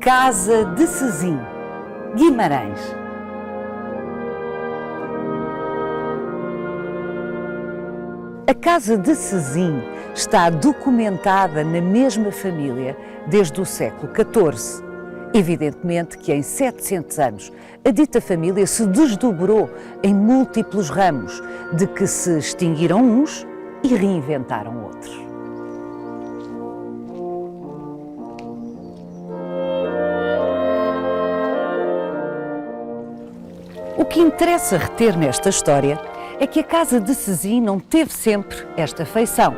Casa de Sezim, Guimarães. A Casa de Sezim está documentada na mesma família desde o século XIV. Evidentemente que em 700 anos a dita família se desdobrou em múltiplos ramos, de que se extinguiram uns e reinventaram outros. O que interessa reter nesta história é que a Casa de Sezim não teve sempre esta feição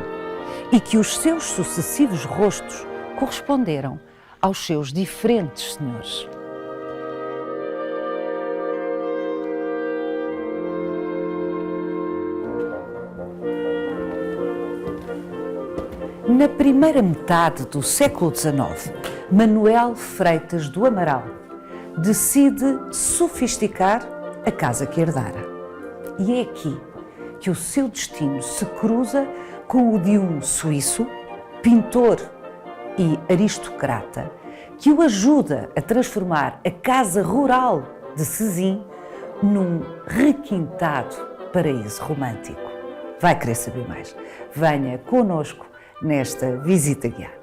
e que os seus sucessivos rostos corresponderam aos seus diferentes senhores. Na primeira metade do século XIX, Manuel Freitas do Amaral decide sofisticar a casa que herdara. E é aqui que o seu destino se cruza com o de um suíço, pintor e aristocrata, que o ajuda a transformar a casa rural de Sezim num requintado paraíso romântico. Vai querer saber mais? Venha connosco nesta visita guiada.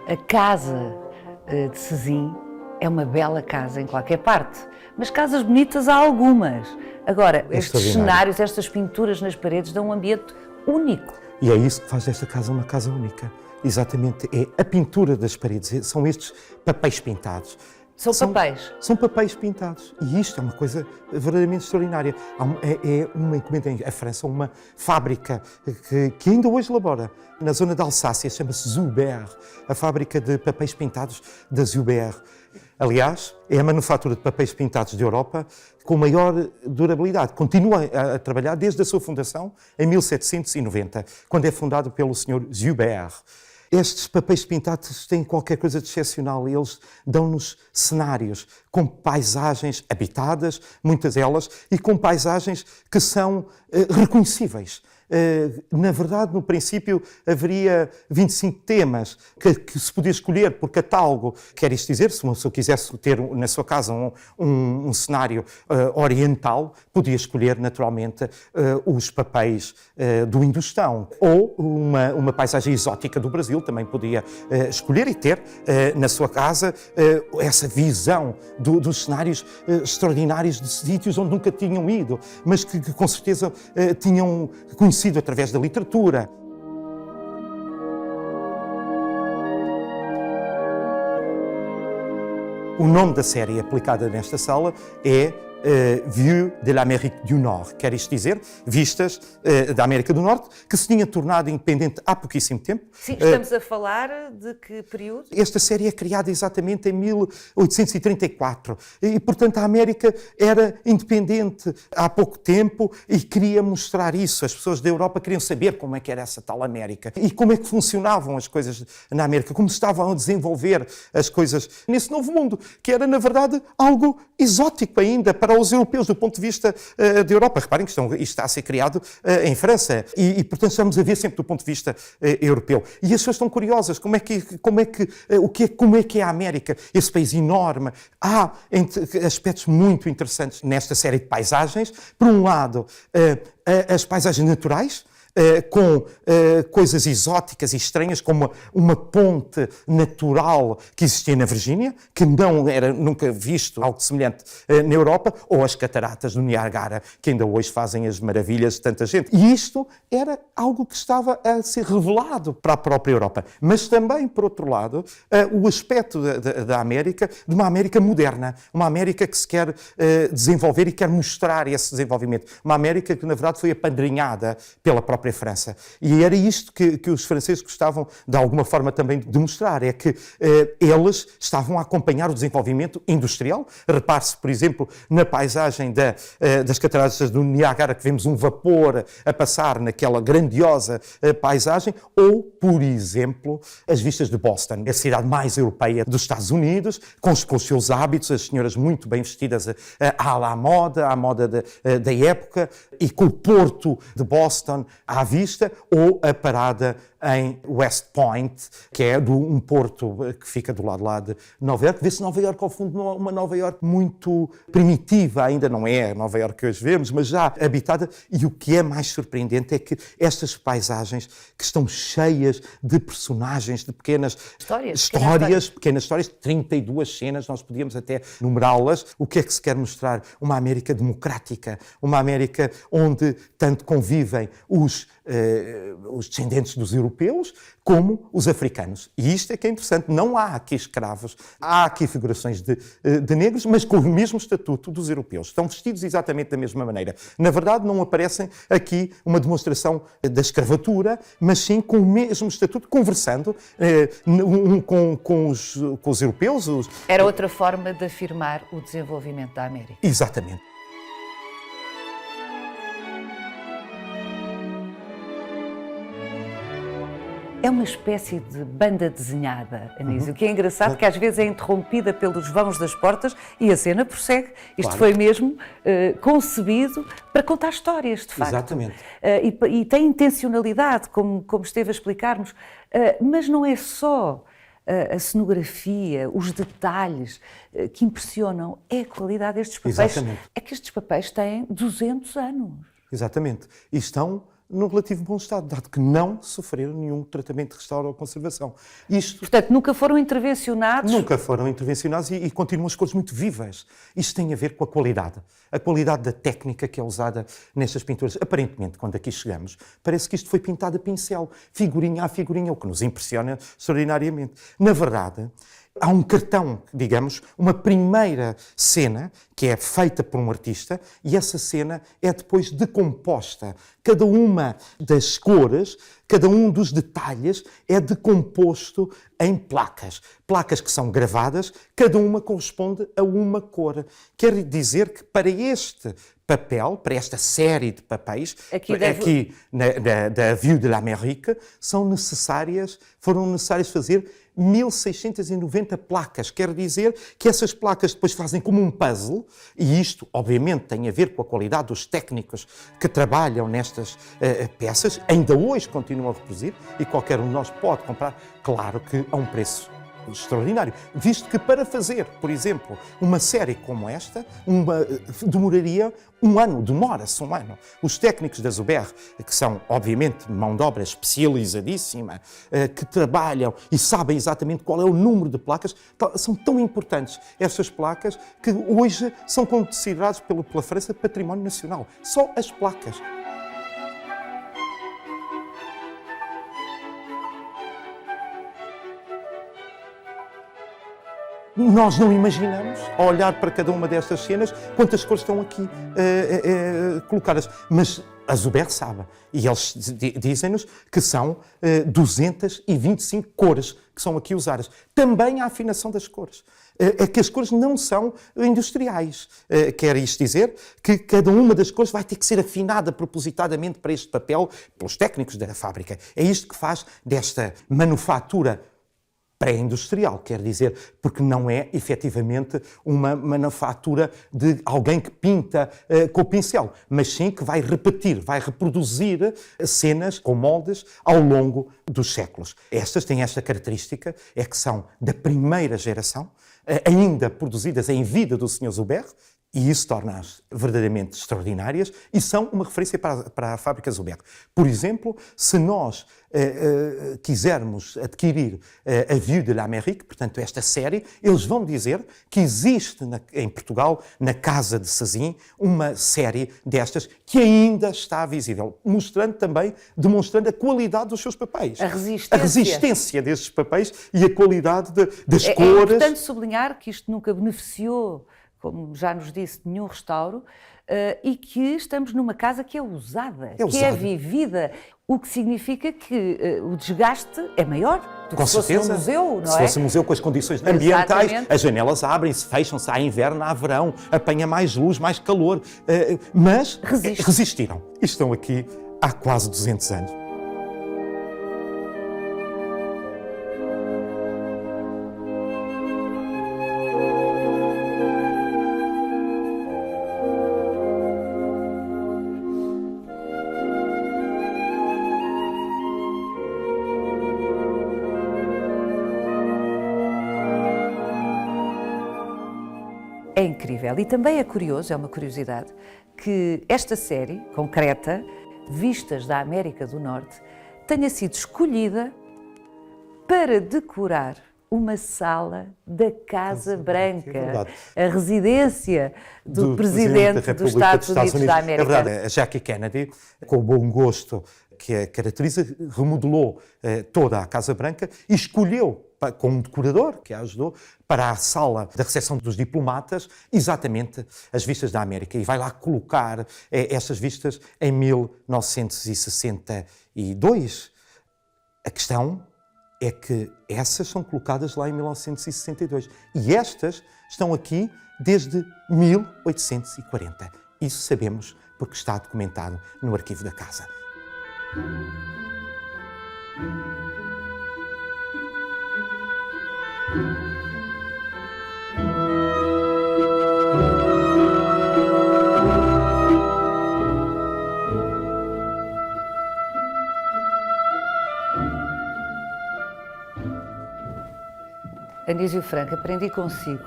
A Casa de Sezim é uma bela casa em qualquer parte, mas casas bonitas há algumas. Agora, estes cenários, estas pinturas nas paredes dão um ambiente único. E é isso que faz desta casa uma casa única. Exatamente, é a pintura das paredes, são estes papéis pintados. São papéis? São papéis pintados. E isto é uma coisa verdadeiramente extraordinária. É uma encomenda em França, uma fábrica que ainda hoje labora na zona da Alsácia, chama-se Zuber, a fábrica de papéis pintados da Zuber. Aliás, é a manufatura de papéis pintados da Europa com maior durabilidade. Continua a trabalhar desde a sua fundação em 1790, quando é fundado pelo Sr. Zuber. Estes papéis pintados têm qualquer coisa de excepcional. Eles dão-nos cenários com paisagens habitadas, muitas delas, e com paisagens que são reconhecíveis. Na verdade, no princípio, haveria 25 temas que se podia escolher por catálogo. Quer isto dizer, se uma pessoa quisesse ter na sua casa um cenário oriental, podia escolher naturalmente os papéis do Indostão. Ou uma paisagem exótica do Brasil, também podia escolher e ter na sua casa essa visão dos cenários extraordinários de sítios onde nunca tinham ido, mas que com certeza tinham conhecido através da literatura. O nome da série aplicada nesta sala é Vue de l'Amérique du Nord, quer isto dizer, vistas da América do Norte, que se tinha tornado independente há pouquíssimo tempo. Sim, estamos a falar de que período? Esta série é criada exatamente em 1834 e, portanto, a América era independente há pouco tempo e queria mostrar isso. As pessoas da Europa queriam saber como é que era essa tal América e como é que funcionavam as coisas na América, como estavam a desenvolver as coisas nesse novo mundo, que era, na verdade, algo exótico ainda para para os europeus, do ponto de vista da Europa. Reparem que isto está a ser criado em França e, portanto, estamos a ver sempre do ponto de vista europeu. E as pessoas estão curiosas, como é que é a América, esse país enorme. Há aspectos muito interessantes nesta série de paisagens. Por um lado, as paisagens naturais, com coisas exóticas e estranhas, como uma ponte natural que existia na Virgínia, que não era nunca visto algo semelhante na Europa, ou as cataratas do Niágara, que ainda hoje fazem as maravilhas de tanta gente. E isto era algo que estava a ser revelado para a própria Europa. Mas também, por outro lado, o aspecto da América, de uma América moderna, uma América que se quer desenvolver e quer mostrar esse desenvolvimento. Uma América que, na verdade, foi apadrinhada pela própria França. E era isto que os franceses gostavam, de alguma forma, também de mostrar, é que eles estavam a acompanhar o desenvolvimento industrial. Repare-se, por exemplo, na paisagem das cataratas do Niágara, que vemos um vapor a passar naquela grandiosa paisagem, ou, por exemplo, as vistas de Boston, a cidade mais europeia dos Estados Unidos, com os seus hábitos, as senhoras muito bem vestidas à moda da época, e com o porto de Boston à vista, ou a parada em West Point, que é um porto que fica do lado lá de Nova Iorque. Vê-se Nova Iorque ao fundo, uma Nova Iorque muito primitiva, ainda não é a Nova Iorque que hoje vemos, mas já habitada. E o que é mais surpreendente é que estas paisagens, que estão cheias de personagens, de pequenas histórias, 32 cenas, nós podíamos até numerá-las. O que é que se quer mostrar? Uma América democrática, uma América onde tanto convivem os descendentes dos europeus como os africanos. E isto é que é interessante. Não há aqui escravos, há aqui figurações de negros, mas com o mesmo estatuto dos europeus. Estão vestidos exatamente da mesma maneira. Na verdade, não aparecem aqui uma demonstração da escravatura, mas sim com o mesmo estatuto, conversando com os europeus. Era outra forma de afirmar o desenvolvimento da América. Exatamente. É uma espécie de banda desenhada, Anísio, que é engraçado, que às vezes é interrompida pelos vãos das portas e a cena prossegue. Isto Claro. foi mesmo concebido para contar histórias, de facto. Exatamente. E tem intencionalidade, como esteve a explicar-nos, mas não é só a cenografia, os detalhes que impressionam, é a qualidade destes papéis. Exatamente. É que estes papéis têm 200 anos. Exatamente. E estão no relativo bom estado, dado que não sofreram nenhum tratamento de restauro ou conservação. Portanto, nunca foram intervencionados? Nunca foram intervencionados e continuam as cores muito vivas. Isto tem a ver com a qualidade da técnica que é usada nestas pinturas. Aparentemente, quando aqui chegamos, parece que isto foi pintado a pincel, figurinha a figurinha, o que nos impressiona extraordinariamente. Na verdade, há um cartão, digamos, uma primeira cena que é feita por um artista e essa cena é depois decomposta. Cada uma das cores, cada um dos detalhes é decomposto em placas. Placas que são gravadas, cada uma corresponde a uma cor. Quer dizer que para este papel, para esta série de papéis, aqui da Vue de l'Amérique, foram necessárias fazer 1690 placas. Quer dizer que essas placas depois fazem como um puzzle, e isto, obviamente, tem a ver com a qualidade dos técnicos que trabalham nestas peças. Ainda hoje continuam a reproduzir e qualquer um de nós pode comprar, claro que a um preço extraordinário, visto que para fazer, por exemplo, uma série como esta, demoraria um ano, demora-se um ano. Os técnicos da Zuber, que são, obviamente, mão de obra especializadíssima, que trabalham e sabem exatamente qual é o número de placas, são tão importantes estas placas que hoje são consideradas pela França património nacional. Só as placas. Nós não imaginamos, ao olhar para cada uma destas cenas, quantas cores estão aqui colocadas. Mas a Zuber sabe, e eles dizem-nos que são 225 cores que são aqui usadas. Também a afinação das cores. É que as cores não são industriais. Quer isto dizer que cada uma das cores vai ter que ser afinada propositadamente para este papel pelos técnicos da fábrica. É isto que faz desta manufatura pré-industrial, quer dizer, porque não é efetivamente uma manufatura de alguém que pinta com o pincel, mas sim que vai repetir, vai reproduzir cenas com moldes ao longo dos séculos. Estas têm esta característica, é que são da primeira geração, ainda produzidas em vida do Sr. Joubert, e isso torna-as verdadeiramente extraordinárias e são uma referência para a fábrica Joubert. Por exemplo, se nós quisermos adquirir a Vue de l'Amérique, portanto esta série, eles vão dizer que existe em Portugal, na Casa de Sezin, uma série destas que ainda está visível, demonstrando a qualidade dos seus papéis. A resistência desses papéis e a qualidade das cores. É importante sublinhar que isto nunca beneficiou, como já nos disse, nenhum restauro, e que estamos numa casa que é usada, que é vivida, o que significa que o desgaste é maior do que se fosse um museu, não é? Se fosse um museu com as condições ambientais, Exatamente. As janelas abrem-se, fecham-se, há inverno, há verão, apanha mais luz, mais calor, mas resistiram. E estão aqui há quase 200 anos. É incrível e também é curioso, é uma curiosidade, que esta série concreta, Vistas da América do Norte, tenha sido escolhida para decorar uma sala da Casa Branca, a residência do Presidente dos Estados Unidos da América. É verdade, a Jackie Kennedy, com o bom gosto que a caracteriza, remodelou toda a Casa Branca e escolheu, com um decorador que a ajudou, para a sala da recepção dos diplomatas, exatamente as vistas da América. E vai lá colocar estas vistas em 1962. A questão é que essas são colocadas lá em 1962. E estas estão aqui desde 1840. Isso sabemos porque está documentado no arquivo da casa. Anísio Franco, aprendi consigo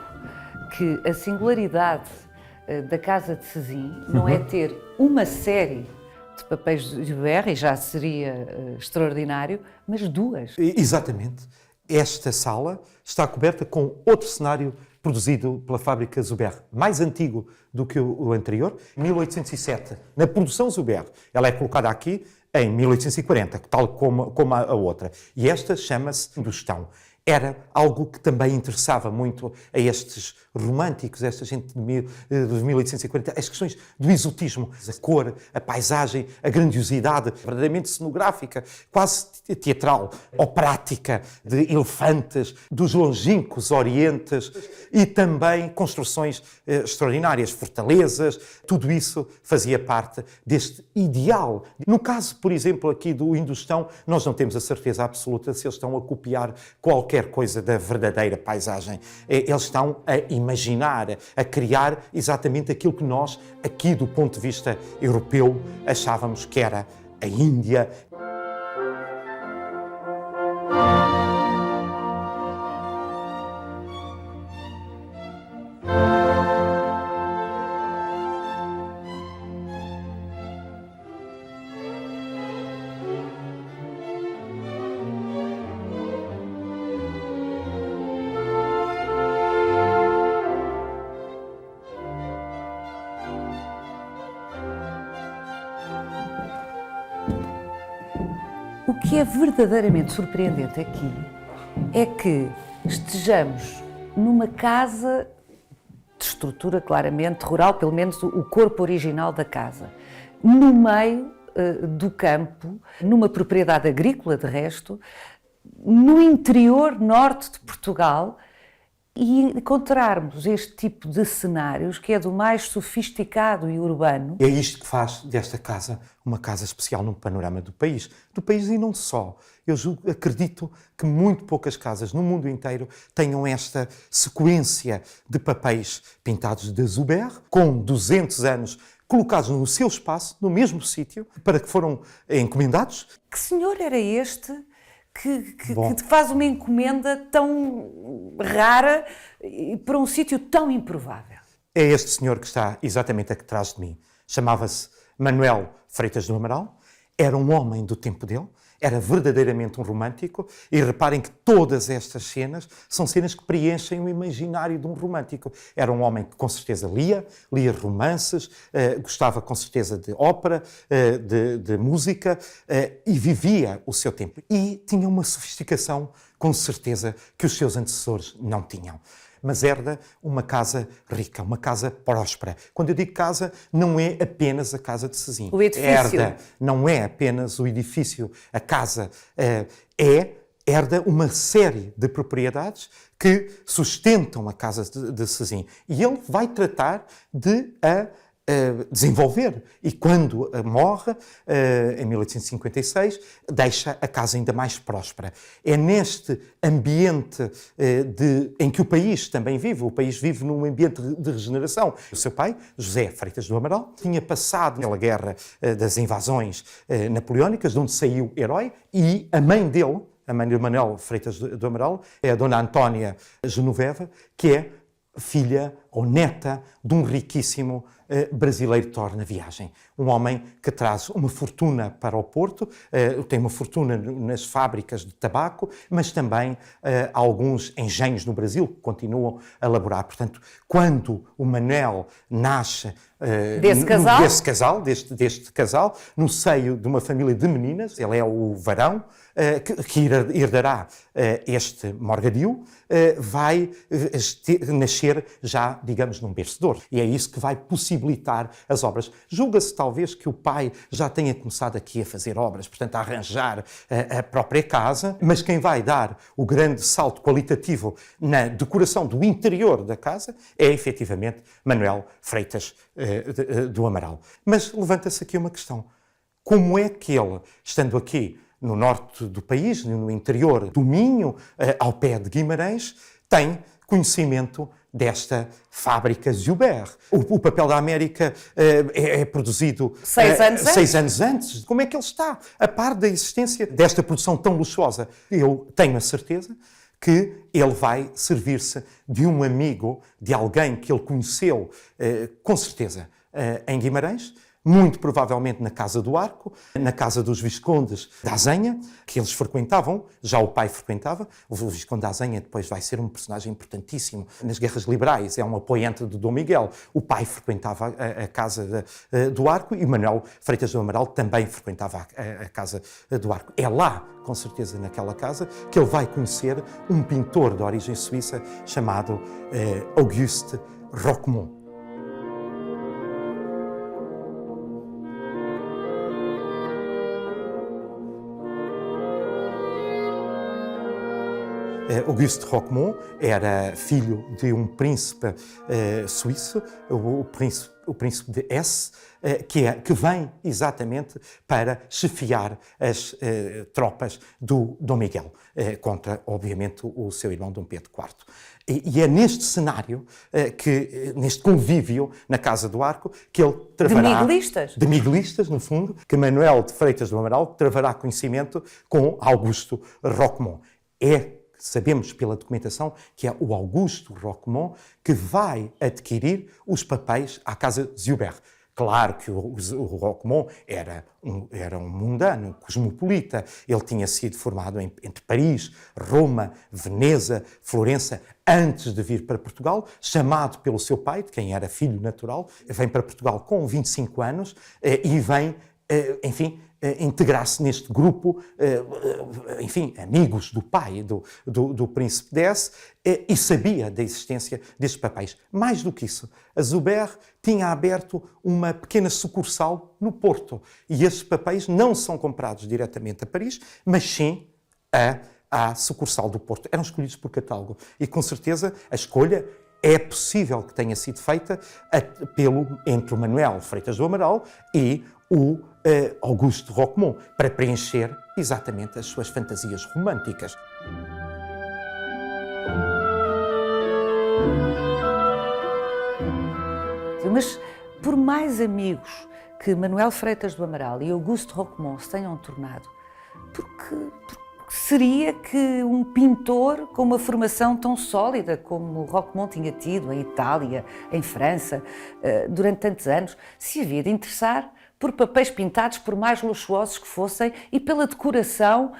que a singularidade da Casa de Sezin não é ter uma série de papéis de Joubert, e já seria extraordinário, mas duas. Exatamente. Esta sala está coberta com outro cenário produzido pela fábrica Joubert, mais antigo do que o anterior, 1807. Na produção Joubert, ela é colocada aqui em 1840, tal como a outra. E esta chama-se Industão. Era algo que também interessava muito a estes românticos, esta gente dos 1840, as questões do exotismo, a cor, a paisagem, a grandiosidade, verdadeiramente cenográfica, quase teatral, operática, de elefantes, dos longínquos orientes e também construções extraordinárias, fortalezas, tudo isso fazia parte deste ideal. No caso, por exemplo, aqui do Industão, nós não temos a certeza absoluta se eles estão a copiar qualquer coisa da verdadeira paisagem. Eles estão a imaginar, a criar exatamente aquilo que nós, aqui do ponto de vista europeu, achávamos que era a Índia. O que é verdadeiramente surpreendente aqui é que estejamos numa casa de estrutura claramente rural, pelo menos o corpo original da casa, no meio do campo, numa propriedade agrícola de resto, no interior norte de Portugal, e encontrarmos este tipo de cenários que é do mais sofisticado e urbano. É isto que faz desta casa uma casa especial num panorama do país e não só. Eu acredito que muito poucas casas no mundo inteiro tenham esta sequência de papéis pintados de Zuber, com 200 anos colocados no seu espaço, no mesmo sítio, para que foram encomendados. Que senhor era este que te faz uma encomenda tão rara para um sítio tão improvável? É este senhor que está exatamente atrás de mim. Chamava-se Manuel Freitas do Amaral, era um homem do tempo dele, era verdadeiramente um romântico, e reparem que todas estas cenas são cenas que preenchem o imaginário de um romântico. Era um homem que com certeza lia romances, gostava com certeza de ópera, de música, e vivia o seu tempo. E tinha uma sofisticação com certeza que os seus antecessores não tinham. Mas herda uma casa rica, uma casa próspera. Quando eu digo casa, não é apenas a casa de Sesimbra. O edifício. Herda não é apenas o edifício. A casa herda uma série de propriedades que sustentam a casa de Sesimbra. E ele vai tratar de a desenvolver. E quando morre, em 1856, deixa a casa ainda mais próspera. É neste ambiente em que o país também vive. O país vive num ambiente de regeneração. O seu pai, José Freitas do Amaral, tinha passado pela guerra das invasões napoleónicas, de onde saiu herói, e a mãe dele, a mãe de Manuel Freitas do Amaral, é a dona Antónia Genoveva, que é filha ou neta de um riquíssimo brasileiro torna viagem. Um homem que traz uma fortuna para o Porto, tem uma fortuna nas fábricas de tabaco, mas também alguns engenhos no Brasil que continuam a elaborar. Portanto, quando o Manuel nasce deste casal, no seio de uma família de meninas, ele é o varão, que herdará este morgadio, vai nascer já, digamos, num berço de ouro. E é isso que vai possibilitar as obras. Julga-se talvez que o pai já tenha começado aqui a fazer obras, portanto a arranjar a própria casa, mas quem vai dar o grande salto qualitativo na decoração do interior da casa é efetivamente Manuel Freitas do Amaral. Mas levanta-se aqui uma questão. Como é que ele, estando aqui no norte do país, no interior do Minho, ao pé de Guimarães, tem conhecimento desta fábrica Zuber? O papel da América é produzido 6 anos antes. Como é que ele está a par da existência desta produção tão luxuosa? Eu tenho a certeza que ele vai servir-se de um amigo, de alguém que ele conheceu, com certeza, em Guimarães, muito provavelmente na Casa do Arco, na casa dos Viscondes da Azenha, que eles frequentavam, já o pai frequentava. O Visconde da Azenha depois vai ser um personagem importantíssimo nas guerras liberais, é um apoiante de Dom Miguel. O pai frequentava a Casa do Arco e Manuel Freitas do Amaral também frequentava a Casa do Arco. É lá, com certeza, naquela casa, que ele vai conhecer um pintor de origem suíça chamado Auguste Roquemont. Auguste Roquemont era filho de um príncipe suíço, o príncipe de Hesse, que vem exatamente para chefiar as tropas do Dom Miguel, contra, obviamente, o seu irmão Dom Pedro IV. E é neste cenário, neste convívio na Casa do Arco, que ele travará... De miguelistas? De miguelistas, no fundo, que Manuel de Freitas do Amaral travará conhecimento com Augusto Roquemont. Sabemos pela documentação que é o Augusto Roquemont que vai adquirir os papéis à Casa Zuber. Claro que o Roquemont era um mundano, cosmopolita. Ele tinha sido formado entre Paris, Roma, Veneza, Florença, antes de vir para Portugal, chamado pelo seu pai, de quem era filho natural. Vem para Portugal com 25 anos e vem, enfim, integrar-se neste grupo, enfim, amigos do pai, do príncipe de Hesse, e sabia da existência destes papéis. Mais do que isso, a Zuber tinha aberto uma pequena sucursal no Porto, e esses papéis não são comprados diretamente a Paris, mas sim a à sucursal do Porto. Eram escolhidos por catálogo. E, com certeza, a escolha é possível que tenha sido feita entre o Manuel Freitas do Amaral e o Auguste Roquemont, para preencher exatamente as suas fantasias românticas. Mas, por mais amigos que Manuel Freitas do Amaral e Auguste Roquemont se tenham tornado, porque seria que um pintor com uma formação tão sólida como Roquemont tinha tido em Itália, em França, durante tantos anos, se havia de interessar por papéis pintados, por mais luxuosos que fossem, e pela decoração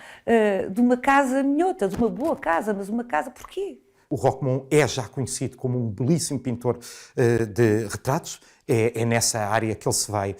de uma casa minhota, de uma boa casa, mas uma casa porquê? O Roquemont é já conhecido como um belíssimo pintor de retratos, é nessa área que ele se vai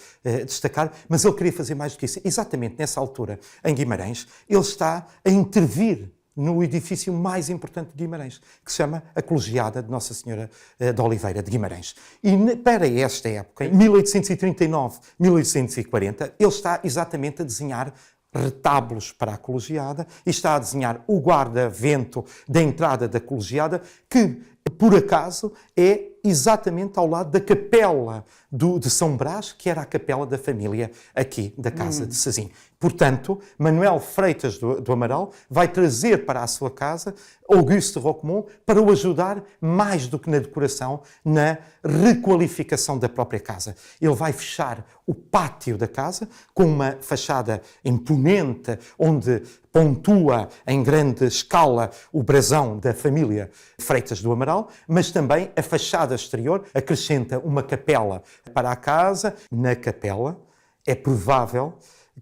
destacar, mas ele queria fazer mais do que isso. Exatamente nessa altura, em Guimarães, ele está a intervir no edifício mais importante de Guimarães, que se chama a Colegiada de Nossa Senhora de Oliveira de Guimarães. E para esta época, em 1839, 1840, ele está exatamente a desenhar retábulos para a Colegiada e está a desenhar o guarda-vento da entrada da Colegiada, que, por acaso, é exatamente ao lado da capela de São Brás, que era a capela da família aqui da Casa de Sazim. Portanto, Manuel Freitas do Amaral vai trazer para a sua casa Auguste Roquemont para o ajudar, mais do que na decoração, na requalificação da própria casa. Ele vai fechar o pátio da casa com uma fachada imponente, onde pontua em grande escala o brasão da família Freitas do Amaral, mas também a fachada exterior acrescenta uma capela para a casa. Na capela é provável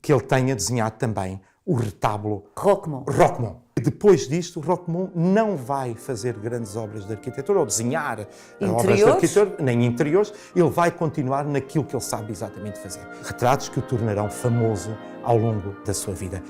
que ele tenha desenhado também o retábulo Roquemont. Depois disto, Roquemont não vai fazer grandes obras de arquitetura ou desenhar obras de arquitetura, nem interiores. Ele vai continuar naquilo que ele sabe exatamente fazer. Retratos que o tornarão famoso ao longo da sua vida.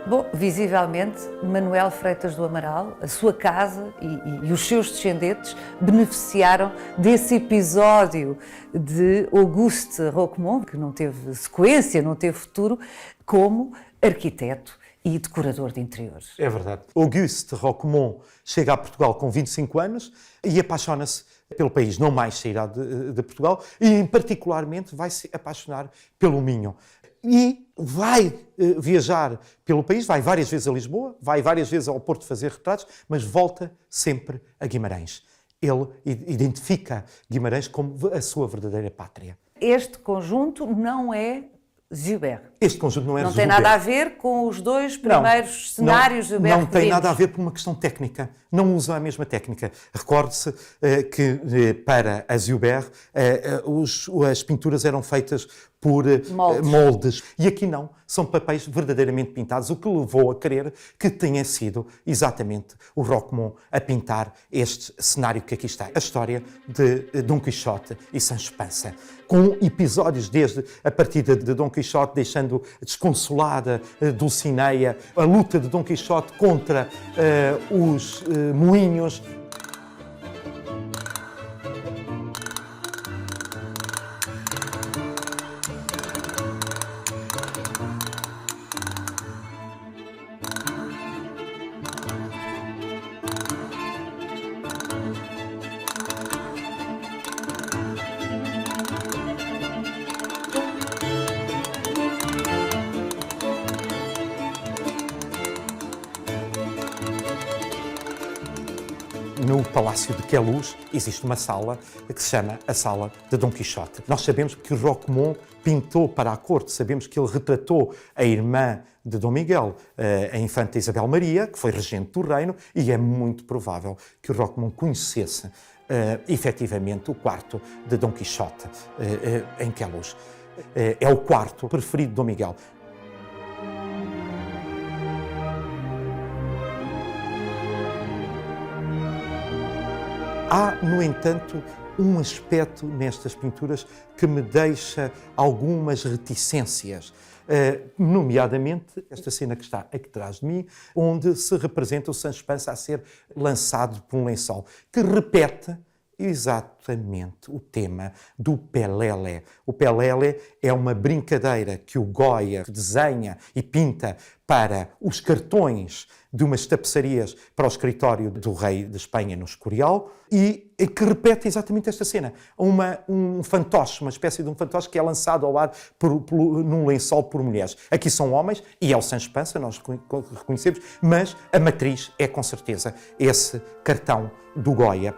Bom, visivelmente, Manuel Freitas do Amaral, a sua casa e os seus descendentes beneficiaram desse episódio de Auguste Roquemont, que não teve sequência, não teve futuro, como arquiteto e decorador de interiores. É verdade. Auguste Roquemont chega a Portugal com 25 anos e apaixona-se pelo país, não mais sairá de Portugal, e particularmente vai se apaixonar pelo Minho. E vai viajar pelo país, vai várias vezes a Lisboa, vai várias vezes ao Porto fazer retratos, mas volta sempre a Guimarães. Ele identifica Guimarães como a sua verdadeira pátria. Este conjunto não é Joubert. Este conjunto não é Não Joubert. tem nada a ver com os dois primeiros cenários de Joubert. Não tem nada a ver por uma questão técnica. Não usam a mesma técnica. Recorde-se que para a Joubert as pinturas eram feitas por moldes. E aqui não. São papéis verdadeiramente pintados, o que levou a crer que tenha sido exatamente o Roquemont a pintar este cenário que aqui está. A história de Dom Quixote e Sancho Panza, com episódios desde a partida de Dom Quixote, deixando desconsolada Dulcinea, a luta de Dom Quixote contra os moinhos. No Palácio de Queluz existe uma sala que se chama a Sala de Dom Quixote. Nós sabemos que o Roquemont pintou para a corte, sabemos que ele retratou a irmã de Dom Miguel, a infanta Isabel Maria, que foi regente do reino, e é muito provável que o Roquemont conhecesse efetivamente o quarto de Dom Quixote em Queluz. É o quarto preferido de Dom Miguel. Há, no entanto, um aspecto nestas pinturas que me deixa algumas reticências. Nomeadamente esta cena que está aqui atrás de mim, onde se representa o Sancho Panza a ser lançado por um lençol, que repete exatamente o tema do pelele. O pelele é uma brincadeira que o Goya desenha e pinta para os cartões de umas tapeçarias para o escritório do rei de Espanha no Escorial e que repete exatamente esta cena. Um fantoche, uma espécie de um fantoche que é lançado ao ar num lençol por mulheres. Aqui são homens e é o Sancho Panza, nós reconhecemos, mas a matriz é com certeza esse cartão do Goya.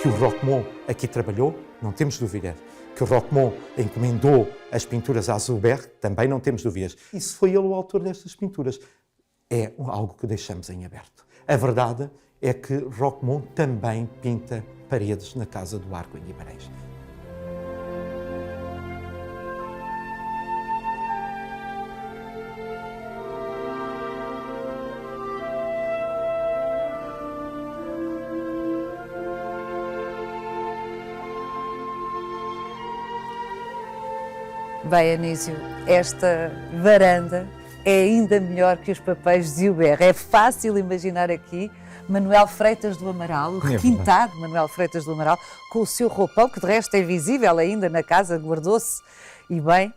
Que o Roquemont aqui trabalhou, não temos dúvidas. Que o Roquemont encomendou as pinturas a Zoubert, também não temos dúvidas. E se foi ele o autor destas pinturas, é algo que deixamos em aberto. A verdade é que Roquemont também pinta paredes na Casa do Arco em Guimarães. Bem, Anísio, esta varanda é ainda melhor que os papéis de Zoubert. É fácil imaginar aqui Manuel Freitas do Amaral, o requintado Manuel Freitas do Amaral, com o seu roupão, que de resto é visível ainda na casa, guardou-se, e bem,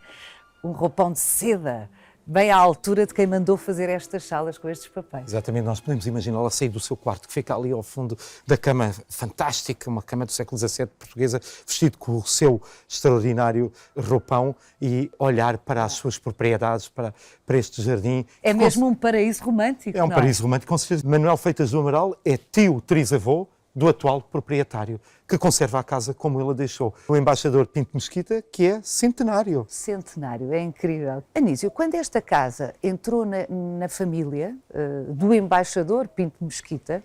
um roupão de seda, bem à altura de quem mandou fazer estas salas com estes papéis. Exatamente, nós podemos imaginá-la sair do seu quarto, que fica ali ao fundo da cama fantástica, uma cama do século XVII portuguesa, vestido com o seu extraordinário roupão e olhar para as suas propriedades, para este jardim. É mesmo um paraíso romântico. É um paraíso romântico, com certeza. Manuel Freitas do Amaral é tio trisavô do atual proprietário, que conserva a casa como ele a deixou. O embaixador Pinto Mesquita, que é centenário. Centenário, é incrível. Anísio, quando esta casa entrou na família do embaixador Pinto Mesquita,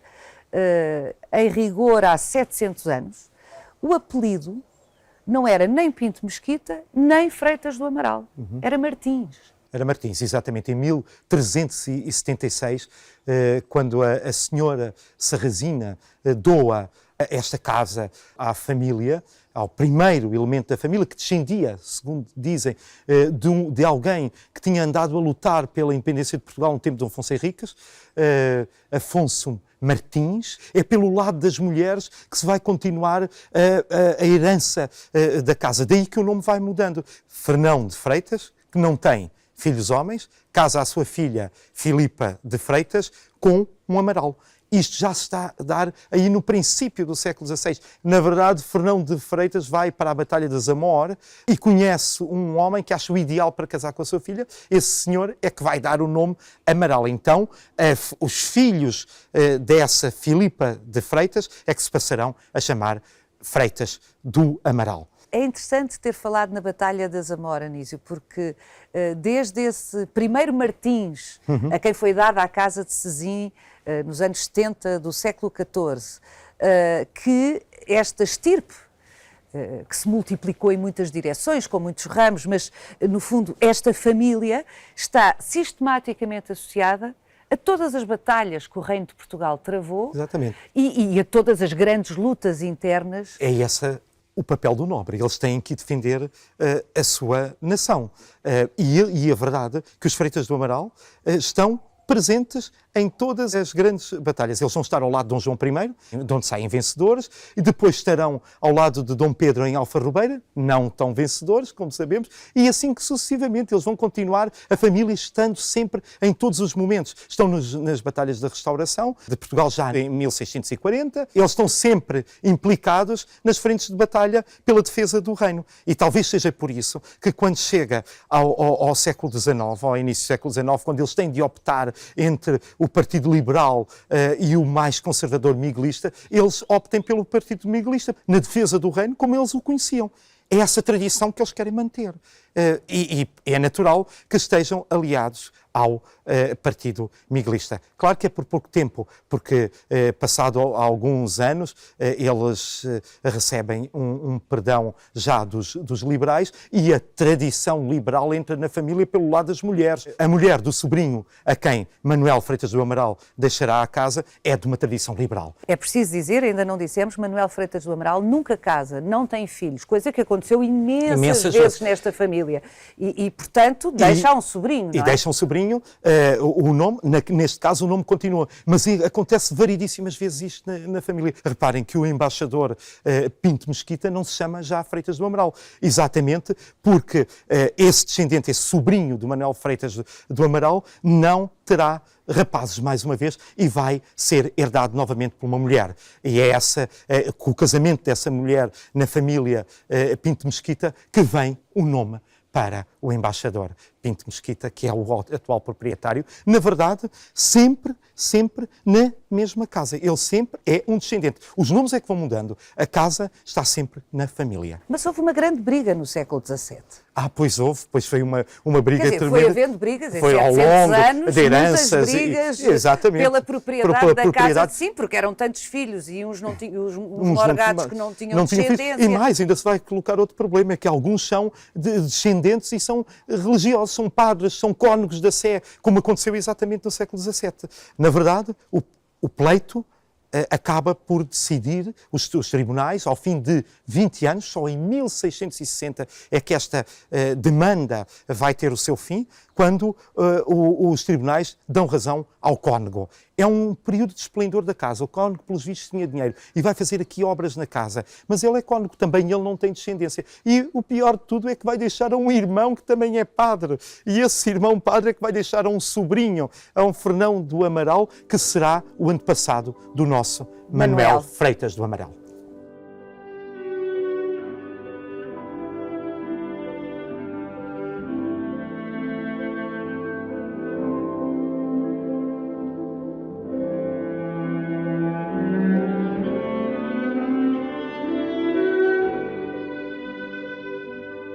em rigor há 700 anos, o apelido não era nem Pinto Mesquita, nem Freitas do Amaral, era Martins. Era Martins, exatamente, em 1376, quando a senhora Sarrazina doa esta casa à família, ao primeiro elemento da família, que descendia, segundo dizem, de alguém que tinha andado a lutar pela independência de Portugal no tempo de Dom Afonso Henriques, Afonso Martins. É pelo lado das mulheres que se vai continuar a herança da casa. Daí que o nome vai mudando. Fernão de Freitas, que não tem filhos homens, casa a sua filha Filipa de Freitas com um Amaral. Isto já se está a dar aí no princípio do século XVI. Na verdade, Fernão de Freitas vai para a Batalha de Zamor e conhece um homem que acha o ideal para casar com a sua filha. Esse senhor é que vai dar o nome Amaral. Então, os filhos dessa Filipa de Freitas é que se passarão a chamar Freitas do Amaral. É interessante ter falado na Batalha de Zamora, Anísio, porque desde esse primeiro Martins, a quem foi dada a casa de Sezim, nos anos 70 do século XIV, que esta estirpe, que se multiplicou em muitas direções, com muitos ramos, mas, no fundo, esta família está sistematicamente associada a todas as batalhas que o Reino de Portugal travou. Exatamente. E a todas as grandes lutas internas. É o papel do nobre. Eles têm que defender a sua nação. E a verdade é que os Freitas do Amaral estão presentes em todas as grandes batalhas. Eles vão estar ao lado de Dom João I, de onde saem vencedores, e depois estarão ao lado de Dom Pedro em Alfarrobeira, não tão vencedores, como sabemos, e assim que sucessivamente eles vão continuar, a família estando sempre em todos os momentos. Estão nas batalhas da Restauração, de Portugal já em 1640, eles estão sempre implicados nas frentes de batalha pela defesa do reino. E talvez seja por isso que quando chega ao século XIX, ao início do século XIX, quando eles têm de optar entre o Partido Liberal e o mais conservador miguelista, eles optem pelo Partido Miguelista, na defesa do reino, como eles o conheciam. É essa tradição que eles querem manter. e é natural que estejam aliados ao Partido Miguelista. Claro que é por pouco tempo, porque passado alguns anos eles recebem um perdão já dos liberais e a tradição liberal entra na família pelo lado das mulheres. A mulher do sobrinho a quem Manuel Freitas do Amaral deixará a casa é de uma tradição liberal. É preciso dizer, ainda não dissemos, Manuel Freitas do Amaral nunca casa, não tem filhos, coisa que aconteceu imensas vezes nesta família. E portanto, deixa um sobrinho, não é? E deixa um sobrinho, o nome, neste caso o nome continua, mas acontece variedíssimas vezes isto na família. Reparem que o embaixador Pinto Mesquita não se chama já Freitas do Amaral, exatamente porque esse descendente, esse sobrinho do Manuel Freitas do Amaral, não terá rapazes mais uma vez e vai ser herdado novamente por uma mulher. E é com o casamento dessa mulher na família Pinto Mesquita que vem o nome para o embaixador Pinto Mesquita, que é o atual proprietário, na verdade, sempre na mesma casa. Ele sempre é um descendente. Os nomes é que vão mudando. A casa está sempre na família. Mas houve uma grande briga no século XVII. Pois houve, pois foi uma briga tremenda. Foi havendo brigas, foi ao longo anos, de heranças, muitas brigas exatamente, pela propriedade da casa. Sim, porque eram tantos filhos e uns não tinham, os morgados que não tinham descendência. E mais, ainda se vai colocar outro problema, é que alguns são descendentes e são religiosos, são padres, são cônegos da Sé, como aconteceu exatamente no século XVII. Na verdade, o pleito acaba por decidir, os tribunais, ao fim de 20 anos, só em 1660 é que esta demanda vai ter o seu fim, quando os tribunais dão razão ao cônego. É um período de esplendor da casa. O cônego, pelos vistos, tinha dinheiro e vai fazer aqui obras na casa. Mas ele é cônego também, ele não tem descendência. E o pior de tudo é que vai deixar a um irmão que também é padre. E esse irmão padre é que vai deixar a um sobrinho, a um Fernão do Amaral, que será o antepassado do nosso Manuel Freitas do Amaral.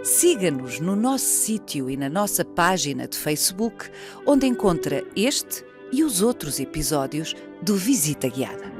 Siga-nos no nosso sítio e na nossa página de Facebook, onde encontra este e os outros episódios do Visita Guiada.